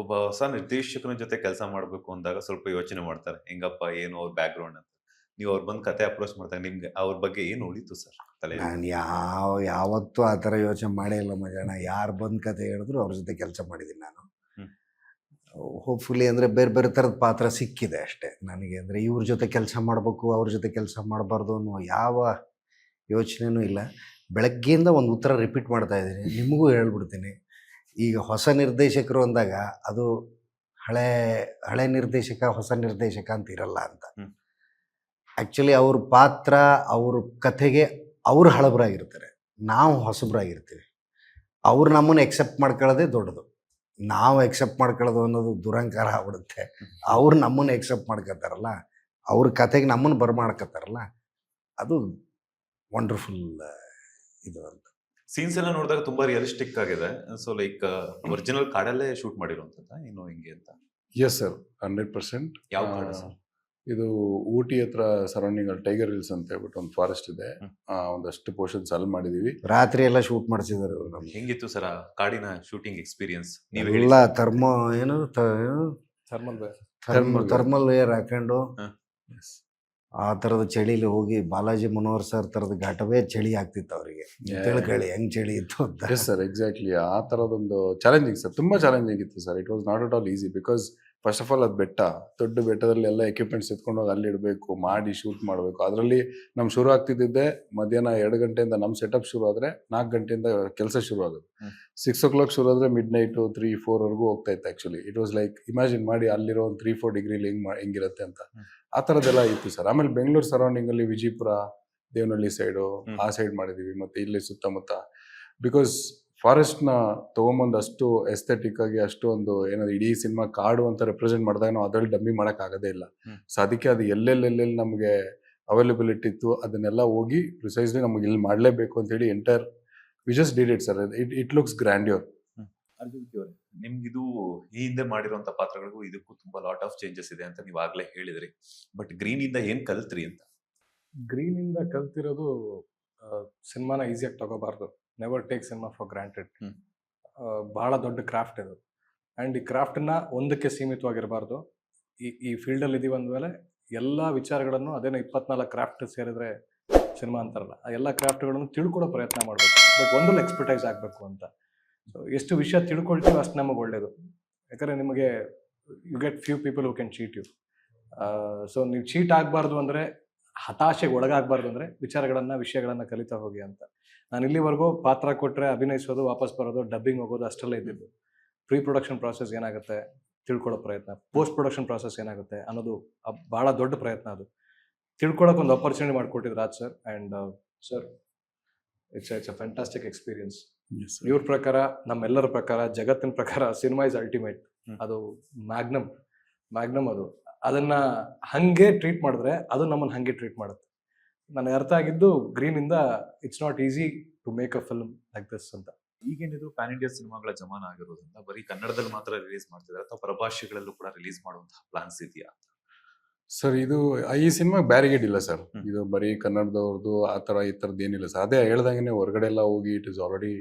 ಒಬ್ಬ ಹೊಸ ನಿರ್ದೇಶಕನ ಜೊತೆ ಕೆಲಸ ಮಾಡಬೇಕು ಅಂದಾಗ ಸ್ವಲ್ಪ ಯೋಚನೆ ಮಾಡ್ತಾರೆ. ಹೆಂಗಪ್ಪ ಏನು ಅವ್ರ ಬ್ಯಾಕ್‌ಗ್ರೌಂಡ್ ಅಂತ. ನೀವು ಅವ್ರು ಬಂದು ಕತೆ ಅಪ್ರೋಚ್ ಮಾಡಿದಾಗ ನಿಮ್ಗೆ ಅವ್ರ ಬಗ್ಗೆ ಏನು ಉಳೀತು ಸರ್ ತಲೆಯಲ್ಲಿ? ನಾನು ಯಾವತ್ತೂ ಆ ಥರ ಯೋಚನೆ ಮಾಡೇ ಇಲ್ಲ ಮಜಾಣ. ಯಾರು ಬಂದು ಕತೆ ಹೇಳಿದ್ರು ಅವ್ರ ಜೊತೆ ಕೆಲಸ ಮಾಡಿದ್ದೀನಿ ನಾನು. ಹ್ಮ್. ಹೋಪ್‌ಫುಲಿ ಅಂದರೆ ಬೇರೆ ಬೇರೆ ಥರದ ಪಾತ್ರ ಸಿಕ್ಕಿದೆ ಅಷ್ಟೇ ನನಗೆ. ಅಂದರೆ ಇವ್ರ ಜೊತೆ ಕೆಲಸ ಮಾಡಬೇಕು, ಅವ್ರ ಜೊತೆ ಕೆಲಸ ಮಾಡಬಾರ್ದು ಅನ್ನೋ ಯಾವ ಯೋಚನೆಯೂ ಇಲ್ಲ. ಬೆಳಗ್ಗೆಯಿಂದ ಒಂದು ಉತ್ತರ ರಿಪೀಟ್ ಮಾಡ್ತಾ ಇದ್ದೀನಿ, ನಿಮಗೂ ಹೇಳ್ಬಿಡ್ತೀನಿ. ಈಗ ಹೊಸ ನಿರ್ದೇಶಕರು ಅಂದಾಗ ಅದು ಹಳೆ ಹಳೆ ನಿರ್ದೇಶಕ, ಹೊಸ ನಿರ್ದೇಶಕ ಅಂತ ಇರಲ್ಲ ಅಂತ. ಆ್ಯಕ್ಚುಲಿ ಅವ್ರ ಪಾತ್ರ, ಅವ್ರ ಕಥೆಗೆ ಅವ್ರು ಹಳಬರಾಗಿರ್ತಾರೆ, ನಾವು ಹೊಸಬರಾಗಿರ್ತೀವಿ. ಅವ್ರು ನಮ್ಮನ್ನು ಎಕ್ಸೆಪ್ಟ್ ಮಾಡ್ಕೊಳ್ಳೋದೇ ದೊಡ್ಡದು. ನಾವು ಎಕ್ಸೆಪ್ಟ್ ಮಾಡ್ಕೊಳ್ಳೋದು ಅನ್ನೋದು ದುರಂಕಾರ ಆಗ್ಬಿಡುತ್ತೆ. ಅವ್ರು ನಮ್ಮನ್ನು ಎಕ್ಸೆಪ್ಟ್ ಮಾಡ್ಕೊತಾರಲ್ಲ, ಅವ್ರ ಕಥೆಗೆ ನಮ್ಮನ್ನು ಬರ್ಮಾಡ್ಕೊತಾರಲ್ಲ, ಅದು ವಂಡರ್ಫುಲ್ ಇದು ಅಂತ. ಸೀನ್ಸ್ ಎಲ್ಲ ನೋಡಿದಾಗ ತುಂಬಾ ರಿಯಲಿಸ್ಟಿಕ್ ಆಗಿದೆ. ಸೊ ಲೈಕ್ ಒರಿಜಿನಲ್ ಕಾಡಲ್ಲೇ ಶೂಟ್ ಮಾಡಿರುವಂತದ್ದ ಏನು ಹಿಂಗೆ ಅಂತ? Yes sir, 100%. ಯಾವ ಕಾಡು ಸರ್? ಇದು ಊಟಿ ಹತ್ರ ಸರೌಂಡಿಂಗ್ ಅಲ್ಲಿ ಟೈಗರ್ ಹಿಲ್ಸ್ ಅಂತ ಹೇಳ್ಬಿಟ್ಟು ಒಂದು ಫಾರೆಸ್ಟ್ ಇದೆ. ಒಂದಷ್ಟು ಪೋರ್ಷನ್ಸ್ ಅಲ್ಲಿ ಮಾಡಿದೀವಿ. ರಾತ್ರಿ ಎಲ್ಲ ಶೂಟ್ ಮಾಡಿಸಿದ್ದಾರೆ ನಮ್ಗೆ. ಹೆಂಗಿತ್ತು ಸರ್ ಆ ಕಾಡಿನ ಶೂಟಿಂಗ್ ಎಕ್ಸ್ಪೀರಿಯನ್ಸ್? ಎಲ್ಲ ಥರ್ಮಲ್ ವೇರ್ ಹಾಕೊಂಡು ಆ ಥರದ ಚಳಿಲಿ ಹೋಗಿ ಬಾಲಾಜಿ ಮನೋಹರ್ ಸರ್ ಥರದ ಘಾಟವೇ ಚಳಿ ಆಗ್ತಿತ್ತು ಅವರಿಗೆ. ತಿಳ್ಕೊಳ್ಳಿ ಹೆಂಗ್ ಚಳಿ ಇತ್ತು ಅಂತ. ಎಸ್ ಸರ್, ಎಕ್ಸಾಕ್ಟ್ಲಿ ಆ ಥರದೊಂದು ಚಾಲೆಂಜಿಂಗ್ ಸರ್, ತುಂಬಾ ಚಾಲೆಂಜಿಂಗ್ ಇತ್ತು sir. It was not at all easy because first of all ಅದು ಬೆಟ್ಟ, ದೊಡ್ಡ ಬೆಟ್ಟದಲ್ಲಿ ಎಲ್ಲ ಎಕ್ವಿಪ್ಮೆಂಟ್ಸ್ ಎತ್ಕೊಂಡು ಹೋಗಿ ಅಲ್ಲಿ ಇಡಬೇಕು, ಮಾಡಿ ಶೂಟ್ ಮಾಡಬೇಕು. ಅದರಲ್ಲಿ ನಮ್ ಶುರು ಆಗ್ತಿದ್ದೆ ಮಧ್ಯಾಹ್ನ 2 ಗಂಟೆಯಿಂದ ನಮ್ಮ ಸೆಟಪ್ ಶುರು ಆದರೆ 4 ಗಂಟೆಯಿಂದ ಕೆಲಸ ಶುರು ಆಗೋದು. 6 o'clock ಶುರು ಆದರೆ ಮಿಡ್ ನೈಟು 3-4 ಹೋಗ್ತಾ ಇತ್ತು. Actually it was like imagine ಮಾಡಿ ಅಲ್ಲಿರೋ ಒಂದು 3-4 ಡಿಗ್ರಿಲಿ ಹೆಂಗಿರುತ್ತೆ ಅಂತ. ಆ ಥರದ್ದೆಲ್ಲ ಇತ್ತು ಸರ್. ಆಮೇಲೆ ಬೆಂಗಳೂರು ಸರೌಂಡಿಂಗ್ ಅಲ್ಲಿ ವಿಜಯಪುರ, ದೇವನಹಳ್ಳಿ ಸೈಡು ಆ ಸೈಡ್ ಮಾಡಿದೀವಿ. ಮತ್ತೆ ಇಲ್ಲಿ ಸುತ್ತಮುತ್ತ ಬಿಕಾಸ್ ಫಾರೆಸ್ಟ್ನ ತೊಗೊಂಬಂದು ಅಷ್ಟು ಎಸ್ಥೆಟಿಕ್ ಆಗಿ ಅಷ್ಟು ಒಂದು ಏನಾದ್ರು ಇಡೀ ಸಿನಿಮಾ ಕಾಡು ಅಂತ ರೆಪ್ರೆಸೆಂಟ್ ಮಾಡಿದಾಗ ನಾವು ಅದರಲ್ಲಿ ಡಮ್ಮಿ ಮಾಡಕ್ ಆಗೋದೇ ಇಲ್ಲ. ಸೊ ಅದಕ್ಕೆ ಅದು ಎಲ್ಲೆಲ್ಲಿ ನಮಗೆ ಅವೈಲಬಿಲಿಟಿ ಇತ್ತು ಅದನ್ನೆಲ್ಲ ಹೋಗಿ ಪ್ರಿಸೈಸ್ಲಿ ನಮಗೆ ಇಲ್ಲಿ ಮಾಡಲೇಬೇಕು ಅಂತ ಹೇಳಿ entire we just did it sir. It looks grandeur. ನಿಮ್ಗಿದು ಈ ಹಿಂದೆ ಮಾಡಿರುವಂತ ಪಾತ್ರಗಳಿಗೂ ಇದಕ್ಕೂ ತುಂಬಾ ಲಾಟ್ ಆಫ್ ಚೇಂಜಸ್ ಇದೆ ಅಂತ ನೀವು ಆಗ್ಲೇ ಹೇಳಿದ್ರಿ. ಬಟ್ ಗ್ರೀನ್ ಇಂದ ಏನ್ ಕಲ್ತ್ರಿ ಅಂತ? ಗ್ರೀನ್ ಇಂದ ಕಲ್ತಿರೋದು ಸಿನಿಮಾನ ಈಸಿಯಾಗಿ ತಗೋಬಾರ್ದು. Never take cinema for granted. ಬಹಳ ದೊಡ್ಡ ಕ್ರಾಫ್ಟ್ ಇದು. ಆ್ಯಂಡ್ ಈ ಕ್ರಾಫ್ಟನ್ನ ಒಂದಕ್ಕೆ ಸೀಮಿತವಾಗಿರಬಾರ್ದು. ಈ ಫೀಲ್ಡಲ್ಲಿ ಇದೀವಿ ಅಂದಮೇಲೆ ಎಲ್ಲ ವಿಚಾರಗಳನ್ನು, ಅದೇನೋ 24 ಕ್ರಾಫ್ಟ್ ಸೇರಿದ್ರೆ ಸಿನಿಮಾ ಅಂತಾರಲ್ಲ, ಆ ಎಲ್ಲ ಕ್ರಾಫ್ಟ್ಗಳನ್ನು ತಿಳ್ಕೊಳ್ಳೋ ಪ್ರಯತ್ನ ಮಾಡಬೇಕು. ಬಟ್ ಒಂದಲ್ಲಿ ಎಕ್ಸ್ಪರ್ಟೈಸ್ ಆಗಬೇಕು ಅಂತ. ಸೊ ಎಷ್ಟು ವಿಷಯ ತಿಳ್ಕೊಳ್ತೀವಿ ಅಷ್ಟು ನಮಗೆ ಒಳ್ಳೇದು. ಯಾಕಂದರೆ ನಿಮಗೆ you get few people who can cheat you. So ನೀವು ಚೀಟ್ ಆಗಬಾರ್ದು ಅಂದರೆ, ಹತಾಶೆಗೆ ಒಳಗಾಗಬಾರ್ದು ಅಂದರೆ ವಿಷಯಗಳನ್ನು ಕಲಿತಾ ಹೋಗಿ ಅಂತ. ನಾನು ಇಲ್ಲಿವರೆಗೂ ಪಾತ್ರ ಕೊಟ್ಟರೆ ಅಭಿನಯಿಸೋದು, ವಾಪಸ್ ಬರೋದು, ಡಬ್ಬಿಂಗ್ ಹೋಗೋದು ಅಷ್ಟೆಲ್ಲ ಇದ್ದಿದ್ದು. ಪ್ರೀ ಪ್ರೊಡಕ್ಷನ್ ಪ್ರಾಸೆಸ್ ಏನಾಗುತ್ತೆ ತಿಳ್ಕೊಳ್ಳೋ ಪ್ರಯತ್ನ, ಪೋಸ್ಟ್ ಪ್ರೊಡಕ್ಷನ್ ಪ್ರಾಸೆಸ್ ಏನಾಗುತ್ತೆ ಅನ್ನೋದು ಭಾಳ ದೊಡ್ಡ ಪ್ರಯತ್ನ. ಅದು ತಿಳ್ಕೊಳ್ಳೋಕೆ ಒಂದು ಆಪರ್ಚುನಿಟಿ ಮಾಡಿಕೊಟ್ಟಿದ್ದು Raj sir. And sir it's a fantastic experience. ಇವ್ರ ಪ್ರಕಾರ, ನಮ್ಮೆಲ್ಲರ ಪ್ರಕಾರ, ಜಗತ್ತಿನ ಪ್ರಕಾರ ಸಿನಿಮಾ ಇಸ್ ಅಲ್ಟಿಮೇಟ್. ಅದು ಮ್ಯಾಗ್ನಮ್ ಅದು. ಅದನ್ನ ಹಂಗೆ ಟ್ರೀಟ್ ಮಾಡಿದ್ರೆ ಅದು ನಮ್ಮನ್ನು ಹಂಗೆ ಟ್ರೀಟ್ ಮಾಡುತ್ತೆ. ನನಗೆ ಅರ್ಥ ಆಗಿದ್ದು ಗ್ರೀನ್ ಇಂದ it's not easy to make a film like this ಅಂತ. ಈಗೇನಿದ್ರು ಪ್ಯಾನ್ ಇಂಡಿಯಾ ಸಿನಿಮಾಗಳ ಜಮಾನ ಆಗಿರೋದ್ರಿಂದ ಬರೀ ಕನ್ನಡದಲ್ಲಿ ಮಾತ್ರ ರಿಲೀಸ್ ಮಾಡ್ತಿದ್ದಾರೆ ಅಥವಾ ಪ್ರಭಾಷೆಗಳಲ್ಲೂ ಕೂಡ ರಿಲೀಸ್ ಮಾಡುವಂತಹ ಪ್ಲಾನ್ಸ್ ಇದೆಯಾ ಅಂತ? ಸರ್ ಇದು ಈ ಸಿನಿಮಾ ಬ್ಯಾರಿಗೇಡ್ ಇಲ್ಲ ಸರ್. ಇದು ಬರೀ ಕನ್ನಡದವ್ರದ್ದು ಆ ಥರ ಈ ಥರದ್ದು ಏನಿಲ್ಲ ಸರ್. ಅದೇ ಹೇಳ್ದಂಗೆ ಹೊರಗಡೆ ಎಲ್ಲ ಹೋಗಿ it is already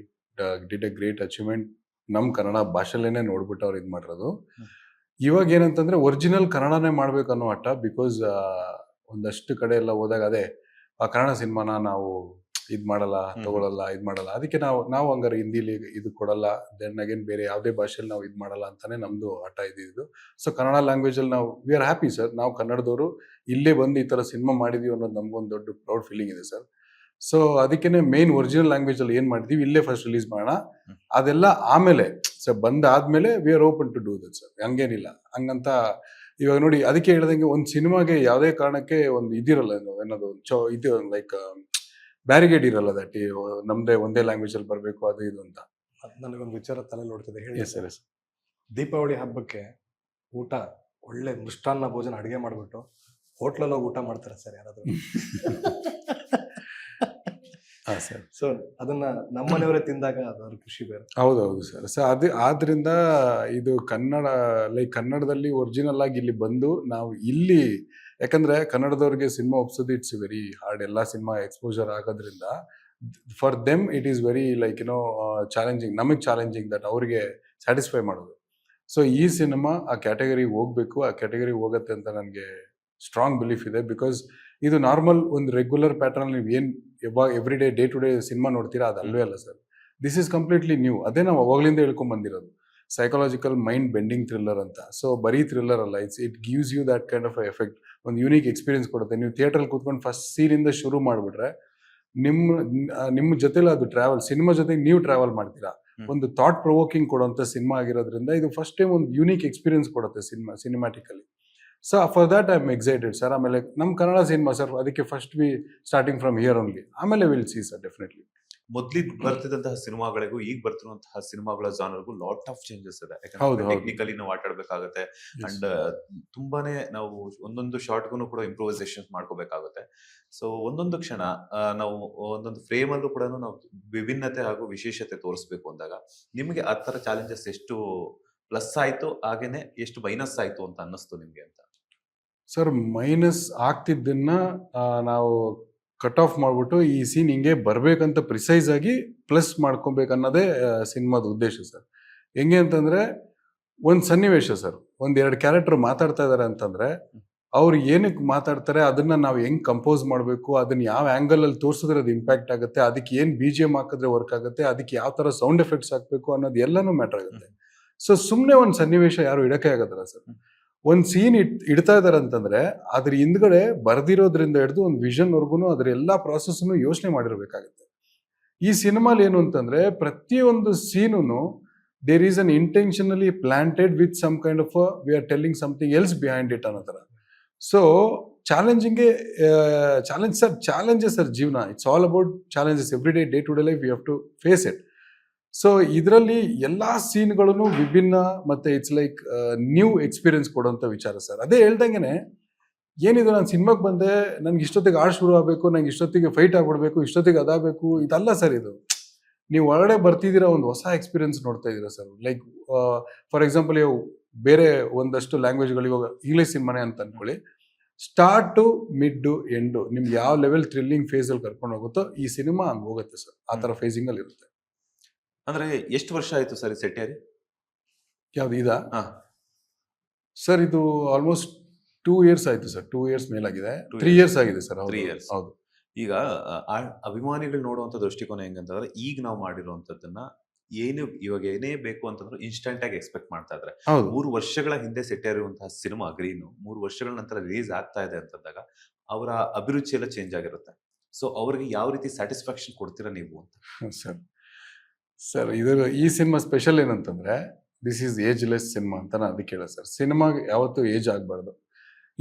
did A great achievement. ನಮ್ಮ ಕನ್ನಡ ಭಾಷೆಲೇನೆ ನೋಡ್ಬಿಟ್ಟು ಅವ್ರು ಇದು ಮಾಡಿರೋದು. ಇವಾಗ ಏನಂತಂದ್ರೆ ಒರಿಜಿನಲ್ ಕನ್ನಡನೇ ಮಾಡ್ಬೇಕು ಅನ್ನೋ ಹಠ. ಬಿಕಾಸ್ ಒಂದಷ್ಟು ಕಡೆ ಎಲ್ಲ ಹೋದಾಗ ಅದೇ ಆ ಕನ್ನಡ ಸಿನಿಮಾನ ನಾವು ಇದು ಮಾಡಲ್ಲ, ತಗೊಳಲ್ಲ, ಇದು ಮಾಡಲ್ಲ. ಅದಕ್ಕೆ ನಾವು ಹಂಗಾರೆ ಹಿಂದಿಲಿ ಇದು ಕೊಡಲ್ಲ, ದೆನ್ ಅಗೇನ್ ಬೇರೆ ಯಾವುದೇ ಭಾಷೆಯಲ್ಲಿ ನಾವು ಇದು ಮಾಡಲ್ಲ ಅಂತಾನೆ ನಮ್ದು ಹಠ ಇದ್ದಿದ್ದು. ಸೊ ಕನ್ನಡ ಲ್ಯಾಂಗ್ವೇಜ್ ಅಲ್ಲಿ ನಾವು ವಿ ಆರ್ ಹ್ಯಾಪಿ ಸರ್. ನಾವು ಕನ್ನಡದವರು ಇಲ್ಲೇ ಬಂದು ಈ ತರ ಸಿನಿಮಾ ಮಾಡಿದೀವಿ ಅನ್ನೋದು ನಮ್ಗೊಂದು ದೊಡ್ಡ ಪ್ರೌಡ್ ಫೀಲಿಂಗ್ ಇದೆ ಸರ್. ಸೊ ಅದಕ್ಕೇನೆ ಮೇನ್ ಒರಿಜಿನಲ್ ಲ್ಯಾಂಗ್ವೇಜ್ ಅಲ್ಲಿ ಏನ್ ಮಾಡಿದೀವಿ ಇಲ್ಲೇ ಫಸ್ಟ್ ರಿಲೀಸ್ ಮಾಡೋಣ. ಅದೆಲ್ಲ ಆಮೇಲೆ ಸರ್ ಬಂದಾದ್ಮೇಲೆ we are open to do that sir. ಹಂಗೇನಿಲ್ಲ ಹಂಗಂತ ಇವಾಗ ನೋಡಿ. ಅದಕ್ಕೆ ಹೇಳ್ದಂಗೆ ಒಂದು ಸಿನಿಮಾಗೆ ಯಾವುದೇ ಕಾರಣಕ್ಕೆ ಒಂದು ಇದಿರಲ್ಲ ಏನದು ಇದು ಲೈಕ್ ಬ್ಯಾರಿಗೇಡ್ ಇರಲ್ಲ. ದಟ್ ನಮ್ದೇ ಒಂದೇ ಲ್ಯಾಂಗ್ವೇಜ್ ಅಲ್ಲಿ ಬರಬೇಕು ಅದು ಇದು ಅಂತ. ನನಗೊಂದು ವಿಚಾರ ತಲೆ ನೋಡ್ತಿದೆ ಹೇಳಿ. ಸರ್ ದೀಪಾವಳಿ ಹಬ್ಬಕ್ಕೆ ಊಟ ಒಳ್ಳೆ ಮೃಷ್ಟಾನ್ನ ಭೋಜನ ಅಡುಗೆ ಮಾಡಿಬಿಟ್ಟು ಹೋಟ್ಲಲ್ಲಿ ಹೋಗಿ ಊಟ ಮಾಡ್ತಾರೆ ಸರ್ ಯಾರಾದರೂ? ಸರ್ ಸೊ ಅದನ್ನ ನಮ್ಮನೆಯವರೇ ತಿಂದಾಗ ಅದರ ಖುಷಿ ಬೇರೆ. ಹೌದೌದು ಸರ್. ಸೊ ಆದ್ರಿಂದ ಇದು ಕನ್ನಡದಲ್ಲಿ ಒರಿಜಿನಲ್ ಆಗಿ ಇಲ್ಲಿ ಬಂದು ನಾವು ಇಲ್ಲಿ, ಯಾಕಂದ್ರೆ ಕನ್ನಡದವ್ರಿಗೆ ಸಿನಿಮಾ ಒಪ್ಸೋದು ಇಟ್ಸ್ ವೆರಿ ಹಾರ್ಡ್. ಎಲ್ಲ ಸಿನಿಮಾ ಎಕ್ಸ್ಪೋಜರ್ ಆಗೋದ್ರಿಂದ for them it is very like challenging. ನಮಗೆ ಚಾಲೆಂಜಿಂಗ್ ದಟ್ ಅವ್ರಿಗೆ ಸ್ಯಾಟಿಸ್ಫೈ ಮಾಡೋದು. ಸೊ ಈ ಸಿನಿಮಾ ಆ ಕ್ಯಾಟಗರಿಗೆ ಹೋಗ್ಬೇಕು, ಆ ಕ್ಯಾಟಗರಿಗೆ ಹೋಗುತ್ತೆ ಅಂತ ನನಗೆ ಸ್ಟ್ರಾಂಗ್ ಬಿಲೀಫ್ ಇದೆ. ಬಿಕಾಸ್ ಇದು ನಾರ್ಮಲ್ ಒಂದು ರೆಗ್ಯುಲರ್ ಪ್ಯಾಟರ್ನ್ ನೀವು ಏನು every day to day cinema ನೋಡ್ತೀರಾ ಅದು ಅಲ್ವೇ ಅಲ್ಲ sir. This is completely new. ಅದೇ ನಾವು ಅವಾಗಲಿಂದ ಹೇಳ್ಕೊಂಡ್ ಬಂದಿರೋದು, ಸೈಕಾಲಜಿಕಲ್ ಮೈಂಡ್ ಬೆಂಡಿಂಗ್ ಥ್ರಿಲ್ಲರ್ ಅಂತ. ಸೊ ಬರೀ ಥ್ರಿಲ್ಲರ್ ಅಲ್ಲ, it gives you that kind of effect, ಒಂದು ಯೂನಿಕ್ ಎಕ್ಸ್ಪೀರಿಯನ್ಸ್ ಕೊಡುತ್ತೆ. ನೀವು ಥಿಯೇಟರ್ ಕೂತ್ಕೊಂಡು ಫಸ್ಟ್ ಸೀನಿಂದ ಶುರು ಮಾಡಿಬಿಟ್ರೆ ನಿಮ್ಮ ಜೊತೆಲಿ ಅದು ಟ್ರಾವೆಲ್, ಸಿನಿಮಾ ಜೊತೆಗೆ ನೀವು ಟ್ರಾವೆಲ್ ಮಾಡ್ತೀರಾ. ಒಂದು ಥಾಟ್ ಪ್ರೊವೋಕಿಂಗ್ ಕೊಡುವಂಥ ಸಿನಿಮಾ ಆಗಿರೋದ್ರಿಂದ ಇದು ಫಸ್ಟ್ ಟೈಮ್ ಒಂದು ಯೂನಿಕ್ ಎಕ್ಸ್ಪೀರಿಯನ್ಸ್ ಕೊಡುತ್ತೆ cinematically. So for that I am excited sir. ಆಮೇಲೆ ನಮ್ಮ ಕನ್ನಡ ಸಿನಿಮಾ ಸರ್, ಅದಕ್ಕೆ first we starting from here only, ಆಮೇಲೆ ವಿಲ್ ಸಿ ಸರ್ ಡೆಫಿನೆಟ್ಲಿ. ಮೊದ್ಲಿದ್ ಬರ್ತಿದ್ದಂತಹ ಸಿನಿಮಾಗಳಿಗೂ ಈಗ ಬರ್ತಿರುವಂತಹ ಸಿನಿಮಾಗಳ ಜಾನರ್ಗೂ ಲಾಟ್ ಆಫ್ ಚೇಂಜಸ್ ಇದೆ. ಹೌದು. ಟೆಕ್ನಿಕಲಿ ನಾವು ಆಟಾಡ್ಬೇಕಾಗುತ್ತೆ ಅಂಡ್ ತುಂಬಾನೇ ನಾವು ಒಂದೊಂದು ಶಾರ್ಟ್ಗೂ ಕೂಡ ಇಂಪ್ರೂವೈಸೇಷನ್ ಮಾಡ್ಕೋಬೇಕಾಗುತ್ತೆ. ಸೊ ಒಂದೊಂದು ಕ್ಷಣ ನಾವು ಒಂದೊಂದು ಫ್ರೇಮ್ ಅಲ್ಲೂ ಕೂಡ ನಾವು ವಿಭಿನ್ನತೆ ಹಾಗೂ ವಿಶೇಷತೆ ತೋರಿಸ್ಬೇಕು ಅಂದಾಗ ನಿಮ್ಗೆ ಆ ತರ ಚಾಲೆಂಜಸ್ ಎಷ್ಟು ಪ್ಲಸ್ ಆಯ್ತು, ಹಾಗೇನೆ ಎಷ್ಟು ಮೈನಸ್ ಆಯ್ತು ಅಂತ ಅನ್ನಿಸ್ತು ನಿಮ್ಗೆ ಅಂತ? ಸರ್ ಮೈನಸ್ ಆಗ್ತಿದ್ದನ್ನ ನಾವು ಕಟ್ ಆಫ್ ಮಾಡ್ಬಿಟ್ಟು ಈ ಸೀನ್ ಹಿಂಗೆ ಬರ್ಬೇಕಂತ ಪ್ರಿಸೈಸ್ ಆಗಿ ಪ್ಲಸ್ ಮಾಡ್ಕೊಬೇಕನ್ನೋದೇ ಸಿನಿಮಾದ ಉದ್ದೇಶ ಸರ್. ಹೆಂಗೆ ಅಂತಂದ್ರೆ ಒಂದು ಸನ್ನಿವೇಶ ಸರ್, ಒಂದೆರಡು ಕ್ಯಾರೆಕ್ಟರ್ ಮಾತಾಡ್ತಾ ಇದಾರೆ ಅಂತಂದ್ರೆ ಅವ್ರು ಏನಕ್ಕೆ ಮಾತಾಡ್ತಾರೆ ಅದನ್ನ ನಾವು ಹೆಂಗ್ ಕಂಪೋಸ್ ಮಾಡಬೇಕು, ಅದನ್ನ ಯಾವ ಆಂಗಲ್ ಅಲ್ಲಿ ತೋರಿಸಿದ್ರೆ ಅದು ಇಂಪ್ಯಾಕ್ಟ್ ಆಗುತ್ತೆ, ಅದಕ್ಕೆ ಏನ್ BGM ಹಾಕಿದ್ರೆ ವರ್ಕ್ ಆಗುತ್ತೆ, ಅದಕ್ಕೆ ಯಾವ ತರ ಸೌಂಡ್ ಎಫೆಕ್ಟ್ಸ್ ಹಾಕ್ಬೇಕು ಅನ್ನೋದು ಎಲ್ಲಾನು ಮ್ಯಾಟರ್ ಆಗುತ್ತೆ. ಸೊ ಸುಮ್ಮನೆ ಒಂದು ಸನ್ನಿವೇಶ ಯಾರು ಇಡಕ್ಕೆ ಆಗೋದಿಲ್ಲ ಸರ್. ಒಂದು ಸೀನ್ ಇಡ್ತಾ ಇದಾರೆ ಅಂತಂದ್ರೆ ಅದ್ರ ಹಿಂದ್ಗಡೆ ಬರ್ದಿರೋದ್ರಿಂದ ಹಿಡಿದು ಒಂದು ವಿಷನ್ ವರ್ಗುನು ಅದ್ರ ಎಲ್ಲಾ ಪ್ರಾಸೆಸ್ನು ಯೋಚನೆ ಮಾಡಿರ್ಬೇಕಾಗುತ್ತೆ. ಈ ಸಿನಿಮಾಲ್ ಏನು ಅಂತಂದ್ರೆ ಪ್ರತಿಯೊಂದು scene there is an intentionally planted with some kind of we are telling something else behind it ಅನ್ನೋ ತರ. ಸೊ ಚಾಲೆಂಜಸ್ ಸರ್ ಜೀವನ. It's all about challenges every day to day life you have to face it. So ಇದರಲ್ಲಿ ಎಲ್ಲಾ ಸೀನ್ಗಳನ್ನು ವಿಭಿನ್ನ ಮತ್ತೆ it's like new experience ಕೊಡುವಂತ ವಿಚಾರ sir. ಅದೇ ಹೇಳ್ದಂಗೆನೆ ಏನಿದು, ನಾನು ಸಿನಿಮಾಗೆ ಬಂದೆ, ನನ್ಗೆ ಇಷ್ಟೊತ್ತಿಗೆ ಆಡ್ ಶುರು ಆಗಬೇಕು, ನಂಗೆ ಇಷ್ಟೊತ್ತಿಗೆ ಫೈಟ್ ಆಗ್ಬಿಡ್ಬೇಕು, ಇಷ್ಟೊತ್ತಿಗೆ ಅದಾಗಬೇಕು, ಇದಲ್ಲ ಸರ್. ಇದು ನೀವು ಹೊರಗಡೆ ಬರ್ತಿದ್ದೀರಾ, ಒಂದು ಹೊಸ ಎಕ್ಸ್ಪೀರಿಯನ್ಸ್ ನೋಡ್ತಾ ಇದ್ದೀರಾ ಸರ್. ಲೈಕ್ ಫಾರ್ ಎಕ್ಸಾಂಪಲ್ ಬೇರೆ ಒಂದಷ್ಟು ಲ್ಯಾಂಗ್ವೇಜ್ಗಳಿಗೆ ಇಂಗ್ಲಿಷ್ ಸಿನಿಮಾನೇ ಅಂತ ಅನ್ಕೊಳ್ಳಿ, start to mid to end ನಿಮ್ಗೆ ಯಾವ ಲೆವೆಲ್ ಥ್ರಿಲ್ಲಿಂಗ್ ಫೇಸ್ ಅಲ್ಲಿ ಕರ್ಕೊಂಡು ಹೋಗುತ್ತೋ ಈ ಸಿನಿಮಾ ಹಂಗೆ ಹೋಗುತ್ತೆ ಸರ್. ಆ ತರ ಫೇಸಿಂಗ್ ಅಲ್ಲಿ ಇರುತ್ತೆ. ಅಂದ್ರೆ ಎಷ್ಟು ವರ್ಷ ಆಯ್ತು ಸರ್ ಸೆಟ್ಟೇರಿ? ಯಾವ್ದು ಇದಾ ಸರ್? ಇದು ಆಲ್ಮೋಸ್ಟ್ 2 years ಆಯ್ತು ಸರ್. 2 years ಮೇಲಾಗಿದೆ. 3 years ಆಗಿದೆ ಸರ್. 3 years. ಹೌದು. ಈಗ ಅಭಿಮಾನಿಗಳು ನೋಡುವಂತ ದೃಷ್ಟಿಕೋನ ಹೆಂಗಂತಂದ್ರೆ ಈಗ ನಾವು ಮಾಡಿರುವಂತದ್ದನ್ನ ಇವಾಗ ಏನೇ ಬೇಕು ಅಂತಂದ್ರೆ ಇನ್ಸ್ಟಂಟ್ ಆಗಿ ಎಕ್ಸ್ಪೆಕ್ಟ್ ಮಾಡ್ತಾ ಇದ್ದಾರೆ. 3 ವರ್ಷಗಳ ಹಿಂದೆ ಸೆಟ್ಟೇರಿರುವಂತಹ ಸಿನಿಮಾ ಗ್ರೀನು 3 ವರ್ಷಗಳ ನಂತರ ರಿಲೀಸ್ ಆಗ್ತಾ ಇದೆ ಅಂತಂದಾಗ ಅವರ ಅಭಿರುಚಿ ಎಲ್ಲ ಚೇಂಜ್ ಆಗಿರುತ್ತೆ. ಸೊ ಅವ್ರಿಗೆ ಯಾವ ರೀತಿ ಸ್ಯಾಟಿಸ್ಫ್ಯಾಕ್ಷನ್ ಕೊಡ್ತೀರಾ ನೀವು ಅಂತ? ಸರ್ ಈ ಸಿನಿಮಾ ಸ್ಪೆಷಲ್ ಏನಂತಂದ್ರೆ ದಿಸ್ ಈಸ್ ಏಜ್ಲೆಸ್ ಸಿನಿಮಾ ಅಂತ ನಾನು ಅದಕ್ಕೆ ಹೇಳ ಸರ್. ಸಿನಿಮಾಗೆ ಯಾವತ್ತೂ ಏಜ್ ಆಗಬಾರ್ದು.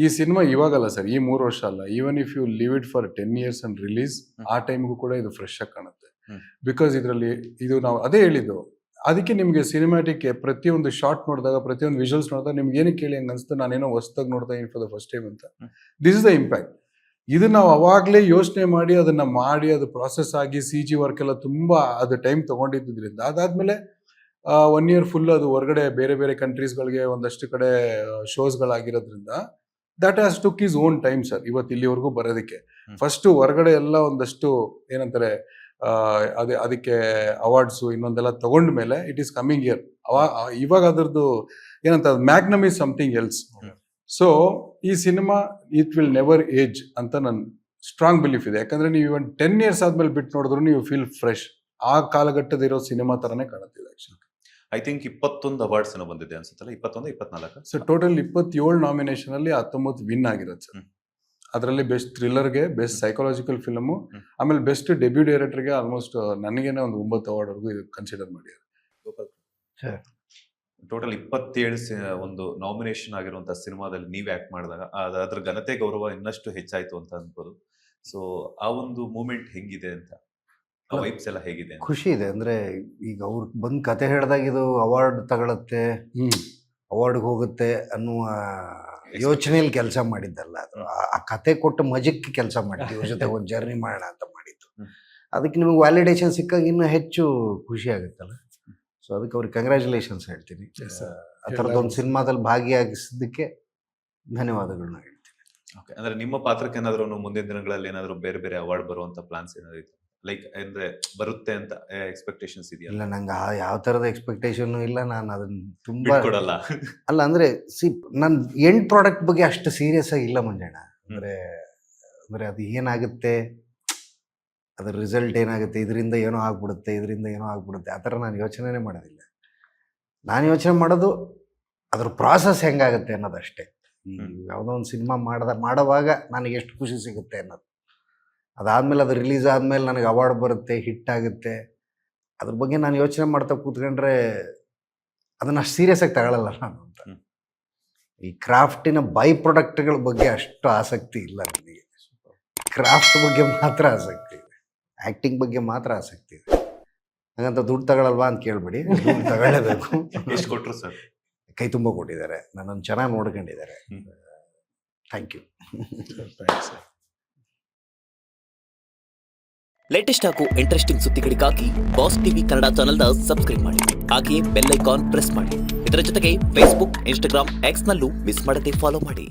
ಈ ಸಿನಿಮಾ ಇವಾಗಲ್ಲ ಸರ್, ಈ 3 ವರ್ಷ ಅಲ್ಲ, even if you leave it for 10 years and release, ಆ ಟೈಮ್ಗೂ ಕೂಡ ಇದು ಫ್ರೆಶ್ ಆಗಿ ಕಾಣುತ್ತೆ. ಬಿಕಾಸ್ ಇದರಲ್ಲಿ ಇದು ನಾವು ಅದೇ ಹೇಳಿದ್ದು, ಅದಕ್ಕೆ ನಿಮಗೆ ಸಿನಿಮ್ಯಾಟಿಕ್ ಪ್ರತಿಯೊಂದು ಶಾರ್ಟ್ ನೋಡಿದಾಗ, ಪ್ರತಿಯೊಂದು ವಿಜುವಲ್ಸ್ ನೋಡಿದಾಗ ನಿಮ್ಗೆ ಏನಕ್ಕೆ ಕೇಳಿ ಹಂಗೆ ಅನ್ಸುತ್ತೆ, ನಾನೇನೋ ಹೊಸದಾಗಿ ನೋಡ್ತಾ ಇದೀನಿ ಫಾರ್ ದ ಫಸ್ಟ್ ಟೈಮ್ ಅಂತ. This is the impact. ಇದು ನಾವು ಅವಾಗಲೇ ಯೋಚನೆ ಮಾಡಿ ಅದನ್ನ ಮಾಡಿ ಅದು ಪ್ರಾಸೆಸ್ ಆಗಿ CG ವರ್ಕ್ ಎಲ್ಲ ತುಂಬಾ ಅದು ಟೈಮ್ ತಗೊಂಡಿದ್ದರಿಂದ ಅದಾದ್ಮೇಲೆ 1 year ಫುಲ್ ಅದು ಹೊರಗಡೆ ಬೇರೆ ಬೇರೆ ಕಂಟ್ರೀಸ್ಗಳಿಗೆ ಒಂದಷ್ಟು ಕಡೆ ಶೋಸ್ಗಳಾಗಿರೋದ್ರಿಂದ that has took its own time sir ಇವತ್ತು ಇಲ್ಲಿವರೆಗೂ ಬರೋದಕ್ಕೆ. ಫಸ್ಟ್ ಹೊರಗಡೆ ಎಲ್ಲ ಒಂದಷ್ಟು ಏನಂತಾರೆ ಅದಕ್ಕೆ ಅವಾರ್ಡ್ಸು ಇನ್ನೊಂದೆಲ್ಲ ತಗೊಂಡ ಮೇಲೆ ಇಟ್ ಈಸ್ ಕಮಿಂಗ್ ಇಯರ್. ಇವಾಗ ಅದರದ್ದು ಏನಂತ magnum is something else. So ಈ cinema it will never age ಅಂತ ನನ್ನ ಸ್ಟ್ರಾಂಗ್ ಬಿಲೀಫ್ ಇದೆ. ಯಾಕಂದ್ರೆ ನೀವು ಇವನ್ 10 years ಆದ್ಮೇಲೆ ಬಿಟ್ಟು ನೋಡಿದ್ರು ನೀವು ಫೀಲ್ ಫ್ರೆಶ್. ಆ ಕಾಲಘಟ್ಟದ ಇರೋ ಸಿನಿಮಾ ತರನೇ ಕಾಣುತ್ತಿದೆ ಆಕ್ಚುಲಿ. ಐ ಥಿಂಕ್ 21 ಅವಾರ್ಡ್ಸ್ ಬಂದಿದೆ ಅನ್ಸುತ್ತಲ್ಲ, 21, 24? ಸೊ ಟೋಟಲ್ 27 ನಾಮಿನೇಷನ್ ಅಲ್ಲಿ 19 ವಿನ್ ಆಗಿರೋದು ಸರ್. ಅದರಲ್ಲಿ ಬೆಸ್ಟ್ ಥ್ರಿಲ್ಲರ್ಗೆ, ಬೆಸ್ಟ್ ಸೈಕಾಲಜಿಕಲ್ ಫಿಲ್ಮು, ಆಮೇಲೆ ಬೆಸ್ಟ್ ಡೆಬ್ಯೂ ಡೈರೆಕ್ಟರ್ಗೆ ಆಲ್ಮೋಸ್ಟ್ ನನಗೇನೆ ಒಂದು 9 ಅವಾರ್ಡ್ವರೆಗೂ ಇದು ಕನ್ಸಿಡರ್ ಮಾಡಿದ್ದಾರೆ. ಟೋಟಲ್ 27 ಒಂದು ನಾಮಿನೇಷನ್ ಆಗಿರುವಂತಹ ಸಿನಿಮಾದಲ್ಲಿ ನೀವ್ ಆಕ್ಟ್ ಮಾಡಿದಾಗ ಅದ್ರ ಘನತೆ ಗೌರವ ಇನ್ನಷ್ಟು ಹೆಚ್ಚಾಯ್ತು ಅಂತ ಅನ್ಬೋದು. ಸೊ ಆ ಒಂದು ಮೂಮೆಂಟ್ ಹೆಂಗಿದೆ ಅಂತ, ವೈಬ್ಸ್ ಎಲ್ಲ ಹೇಗಿದೆ? ಖುಷಿ ಇದೆ. ಅಂದ್ರೆ ಈಗ ಅವ್ರು ಬಂದು ಕತೆ ಹೇಳಿದಾಗ ಇದು ಅವಾರ್ಡ್ ತಗೊಳತ್ತೆ, ಅವಾರ್ಡ್ಗೆ ಹೋಗುತ್ತೆ ಅನ್ನುವ ಯೋಚನೆಯಲ್ಲಿ ಕೆಲಸ ಮಾಡಿದ್ದಲ್ಲ. ಅದು ಆ ಕತೆ ಕೊಟ್ಟು ಮಜಕ್ಕೆ ಕೆಲಸ ಮಾಡಿದ್ದು, ಇವ್ರ ಜೊತೆ ಒಂದು ಜರ್ನಿ ಮಾಡೋಣ ಅಂತ ಮಾಡಿದ್ದು. ಅದಕ್ಕೆ ನಿಮಗೆ ವ್ಯಾಲಿಡೇಷನ್ ಸಿಕ್ಕಾಗ ಇನ್ನೂ ಹೆಚ್ಚು ಖುಷಿ ಆಗುತ್ತಲ್ಲ. ಸೊ ಅದಕ್ಕೆ ಅವ್ರಿಗೆ ಕಂಗ್ರ್ಯಾಚುಲೇಷನ್ಸ್ ಹೇಳ್ತೀನಿ. ಆ ಥರದೊಂದು ಸಿನಿಮಾದಲ್ಲಿ ಭಾಗಿಯಾಗಿಸಿದ್ದಕ್ಕೆ ಧನ್ಯವಾದಗಳನ್ನ ಹೇಳ್ತೀನಿ. ಓಕೆ, ಅಂದ್ರೆ ನಿಮ್ಮ ಪಾತ್ರಕ್ಕೆ ಏನಾದ್ರು ಮುಂದಿನ ದಿನಗಳಲ್ಲಿ ಏನಾದ್ರು ಬೇರೆ ಬೇರೆ ಅವಾರ್ಡ್ ಬರುವಂತ ಪ್ಲಾನ್ಸ್ ಏನಾದ್ರು ಇತ್ತು? ಲೈಕ್ ಅಂದ್ರೆ ಬರುತ್ತೆ ಅಂತ ಎಕ್ಸ್ಪೆಕ್ಟೇಷನ್ಸ್ ಇದೆಯಲ್ಲ? ಇಲ್ಲ ನಂಗೆ ಯಾವ ಥರದ ಎಕ್ಸ್ಪೆಕ್ಟೇಷನ್ನು ಇಲ್ಲ. ನಾನು ಅದನ್ನ ತುಂಬ ಬಿಟ್ಕೊಡಲ್ಲ. ಅಲ್ಲ ಅಂದರೆ ನಾನು ಎಂಡ್ ಪ್ರಾಡಕ್ಟ್ ಬಗ್ಗೆ ಅಷ್ಟು ಸೀರಿಯಸ್ ಆಗಿ ಇಲ್ಲ ಮಂಜಣ್ಣ. ಅಂದರೆ ಅಂದರೆ ಅದು ಏನಾಗುತ್ತೆ, ಅದ್ರ ರಿಸಲ್ಟ್ ಏನಾಗುತ್ತೆ, ಇದರಿಂದ ಏನೋ ಆಗ್ಬಿಡುತ್ತೆ, ಇದರಿಂದ ಏನೋ ಆಗ್ಬಿಡುತ್ತೆ, ಆ ಥರ ನಾನು ಯೋಚನೆನೇ ಮಾಡೋದಿಲ್ಲ. ನಾನು ಯೋಚನೆ ಮಾಡೋದು ಅದ್ರ ಪ್ರಾಸೆಸ್ ಹೆಂಗಾಗುತ್ತೆ ಅನ್ನೋದಷ್ಟೇ. ಯಾವುದೋ ಒಂದು ಸಿನಿಮಾ ಮಾಡೋವಾಗ ನನಗೆ ಎಷ್ಟು ಖುಷಿ ಸಿಗುತ್ತೆ ಅನ್ನೋದು. ಅದಾದಮೇಲೆ ಅದು ರಿಲೀಸ್ ಆದಮೇಲೆ ನನಗೆ ಅವಾರ್ಡ್ ಬರುತ್ತೆ, ಹಿಟ್ ಆಗುತ್ತೆ, ಅದ್ರ ಬಗ್ಗೆ ನಾನು ಯೋಚನೆ ಮಾಡ್ತಾ ಕೂತ್ಕೊಂಡ್ರೆ ಅದನ್ನು ಅಷ್ಟು ಸೀರಿಯಸ್ ಆಗಿ ತಗೊಳ್ಳಲ್ಲ ನಾನು ಅಂತ. ಈ ಕ್ರಾಫ್ಟಿನ ಬೈ ಪ್ರಾಡಕ್ಟ್ಗಳ ಬಗ್ಗೆ ಅಷ್ಟು ಆಸಕ್ತಿ ಇಲ್ಲ ನನಗೆ. ಕ್ರಾಫ್ಟ್ ಬಗ್ಗೆ ಮಾತ್ರ ಆಸಕ್ತಿ ಇದೆ, ಆ್ಯಕ್ಟಿಂಗ್ ಬಗ್ಗೆ ಮಾತ್ರ ಆಸಕ್ತಿ ಇದೆ. ಹಾಗಂತ ದುಡ್ಡು ತಗೊಳ್ಳಲ್ವಾ ಅಂತ ಕೇಳ್ಬೇಡಿ, ದುಡ್ಡು ತಗೊಳ್ಳೇಬೇಕು. ಎಷ್ಟು ಕೊಟ್ರು ಸರ್? ಕೈ ತುಂಬ ಕೊಟ್ಟಿದ್ದಾರೆ, ನನ್ನನ್ನು ಚೆನ್ನಾಗಿ ನೋಡ್ಕೊಂಡಿದ್ದಾರೆ. Thank you. ಲೇಟೆಸ್ಟ್ ಹಾಗೂ ಇಂಟ್ರೆಸ್ಟಿಂಗ್ ಸುದ್ದಿಗಳಿಗಾಗಿ ಬಾಸ್ ಟಿವಿ ಕನ್ನಡ ಚಾನೆಲ್ನ ಸಬ್ಸ್ಕ್ರೈಬ್ ಮಾಡಿ. ಹಾಗೆಯೇ ಬೆಲ್ ಐಕಾನ್ ಪ್ರೆಸ್ ಮಾಡಿ. ಇದರ ಜೊತೆಗೆ ಫೇಸ್ಬುಕ್, ಇನ್ಸ್ಟಾಗ್ರಾಮ್, ಎಕ್ಸ್ನಲ್ಲೂ ಮಿಸ್ ಮಾಡದೆ ಫಾಲೋ ಮಾಡಿ.